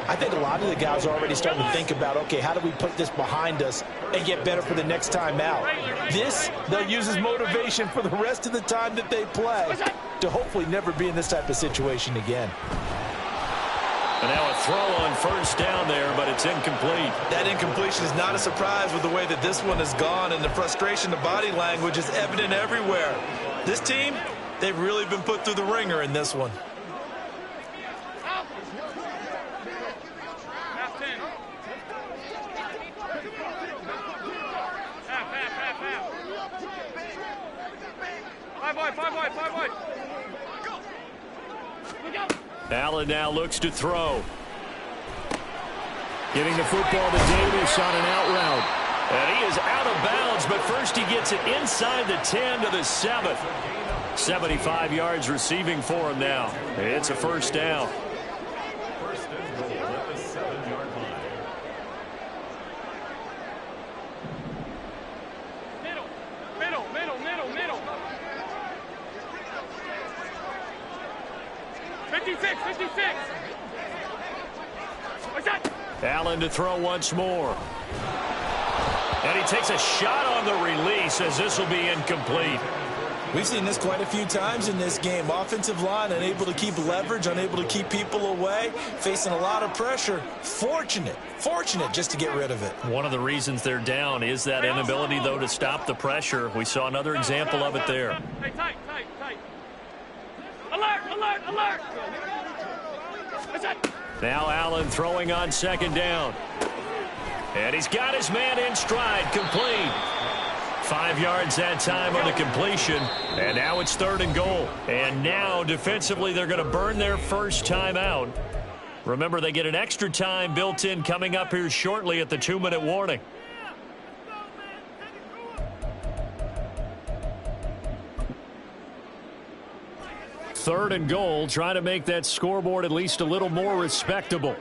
I think a lot of the guys are already starting to think about, okay, how do we put this behind us and get better for the next time out? This, they'll use as motivation for the rest of the time that they play to hopefully never be in this type of situation again. And now a throw on first down there, but it's incomplete. That incompletion is not a surprise with the way that this one has gone, and the frustration, the body language is evident everywhere. This team, they've really been put through the ringer in this one. Five wide. Allen now looks to throw. Getting the football to Davis on an out route. And he is out of bounds, but first he gets it inside the 10 to the 7. 75 yards receiving for him now. It's a first down. First and goal at the 7-yard line. Middle. 56. What's that? Allen to throw once more. And he takes a shot on the release as this will be incomplete. We've seen this quite a few times in this game. Offensive line unable to keep leverage, unable to keep people away, facing a lot of pressure. Fortunate just to get rid of it. One of the reasons they're down is that inability, though, to stop the pressure. We saw another example of it there. Hey, tight. Alert. What's that? Now Allen throwing on second down. And he's got his man in stride, complete. 5 yards that time on the completion. And now it's third and goal. And now defensively they're going to burn their first time out. Remember, they get an extra time built in coming up here shortly at the 2-minute warning. Third and goal, trying to make that scoreboard at least a little more respectable.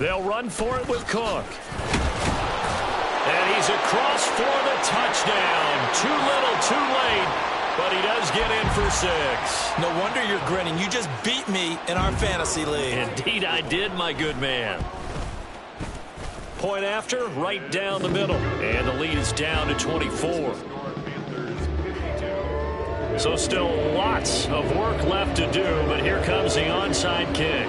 They'll run for it with Cook. And he's across for the touchdown. Too little, too late, but he does get in for 6. No wonder you're grinning. You just beat me in our fantasy league. Indeed I did, my good man. Point after, right down the middle. And the lead is down to 24. So still lots of work left to do, but here comes the onside kick.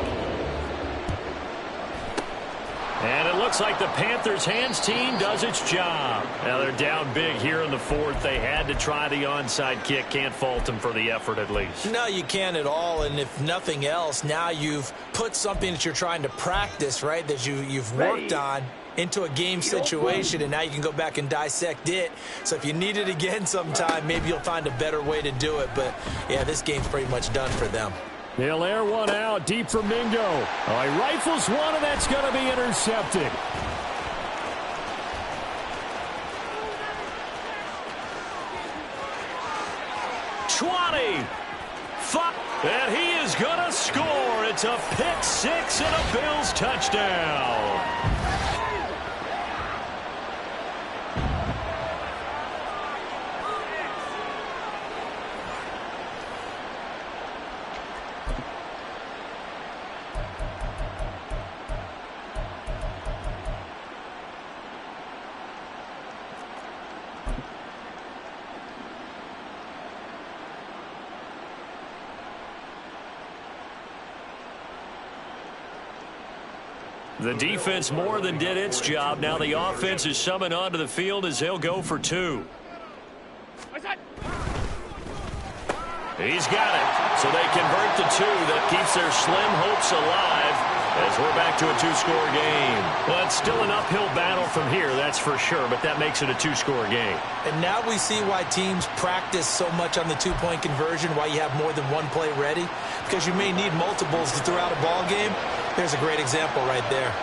And it looks like the Panthers hands team does its job. Now they're down big here in the fourth. They had to try the onside kick. Can't fault them for the effort at least. No, you can't at all. And if nothing else, now you've put something that you're trying to practice, right, that you've worked on into a game situation, and now you can go back and dissect it. So if you need it again sometime, maybe you'll find a better way to do it. But, yeah, this game's pretty much done for them. They'll air one out deep from Mingo. Oh, he rifles one, and that's going to be intercepted. And he is going to score. It's a pick 6 and a Bills touchdown. The defense more than did its job. Now the offense is summoned onto the field as they'll go for 2. He's got it. So they convert the 2. That keeps their slim hopes alive. As we're back to a two-score game. Well, it's still an uphill battle from here, that's for sure, but that makes it a two-score game. And now we see why teams practice so much on the two-point conversion, why you have more than one play ready, because you may need multiples to throw out a ball game. There's a great example right there.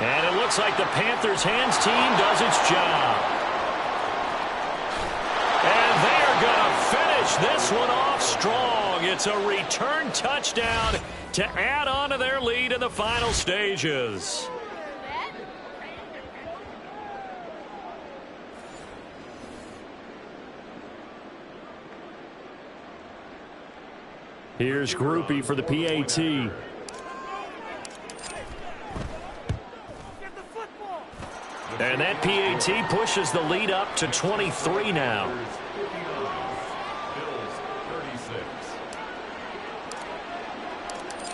And it looks like the Panthers hands team does its job. And they're going to finish this one off strong. It's a return touchdown to add on to their lead in the final stages. Here's Groupie for the PAT. And that PAT pushes the lead up to 23 now.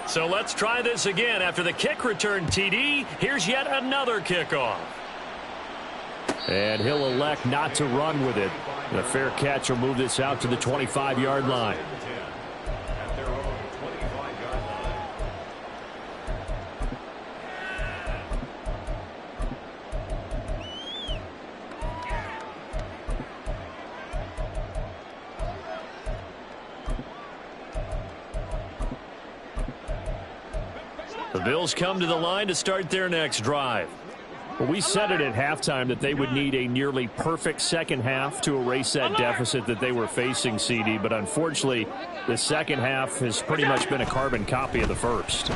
So let's try this again. After the kick return TD, here's yet another kickoff. And he'll elect not to run with it. The fair catch will move this out to the 25-yard line. The Bills come to the line to start their next drive. Well, we said it at halftime that they would need a nearly perfect second half to erase that deficit that they were facing, CD. But unfortunately, the second half has pretty much been a carbon copy of the first.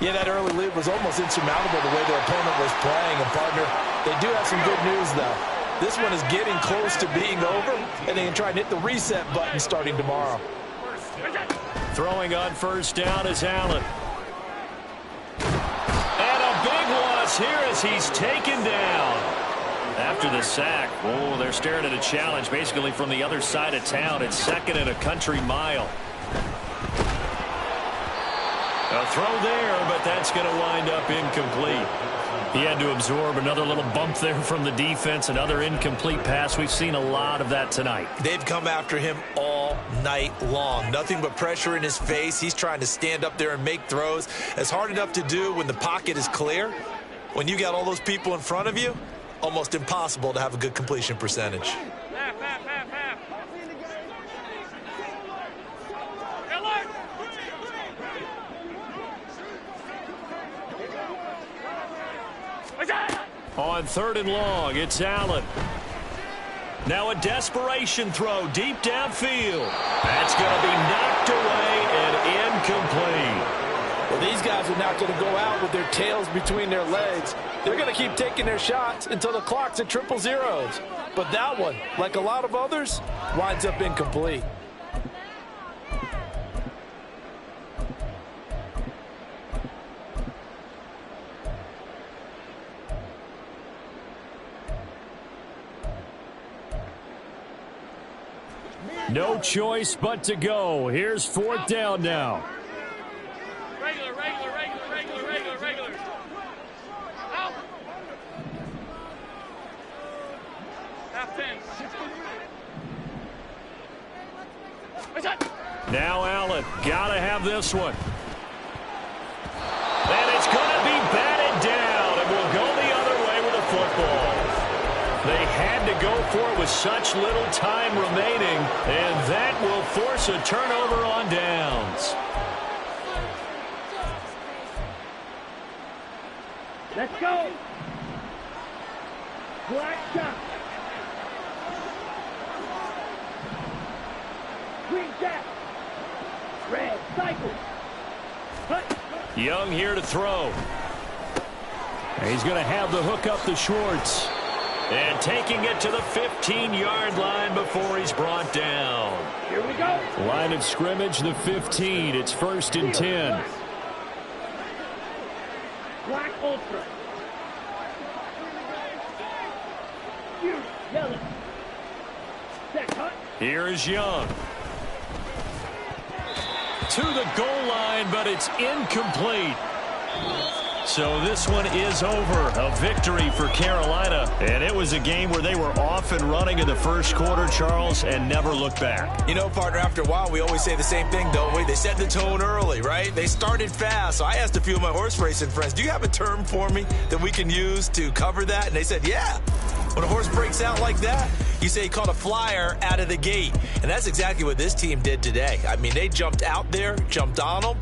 Yeah, that early lead was almost insurmountable the way their opponent was playing. And, partner, they do have some good news, though. This one is getting close to being over, and they can try and hit the reset button starting tomorrow. Throwing on first down is Allen. And a big loss here as he's taken down. After the sack, oh, they're staring at a challenge basically from the other side of town. It's second and a country mile. A throw there, but that's going to wind up incomplete. He had to absorb another little bump there from the defense, another incomplete pass. We've seen a lot of that tonight. They've come after him all night long. Nothing but pressure in his face. He's trying to stand up there and make throws. It's hard enough to do when the pocket is clear. When you got all those people in front of you, almost impossible to have a good completion percentage. On third and long, it's Allen. Now a desperation throw deep downfield. That's going to be knocked away and incomplete. Well, these guys are not going to go out with their tails between their legs. They're going to keep taking their shots until the clock's at 000. But that one, like a lot of others, winds up incomplete. No choice but to go. Here's fourth down now. Regular. Out. Half 10. Now Allen, gotta have this one. And it's gonna be batted down, and we'll go the other way with the football. They had to go for it with such little time remaining, and that will force a turnover on downs. Let's go. Black shot. Green jack. Red cycle. Hut. Young here to throw. He's going to have the hook up to Schwartz. And taking it to the 15-yard line before he's brought down. Here we go. Line of scrimmage, the 15. It's 1st and 10. Black ultra. Huge yellow. Set cut. Here is Young. To the goal line, but it's incomplete. So this one is over. A victory for Carolina. And it was a game where they were off and running in the first quarter, Charles, and never looked back. You know, partner, after a while, we always say the same thing, don't we? They set the tone early, right? They started fast. So I asked a few of my horse racing friends, do you have a term for me that we can use to cover that? And they said, yeah. When a horse breaks out like that, you say he caught a flyer out of the gate. And that's exactly what this team did today. I mean, they jumped out there, jumped on them,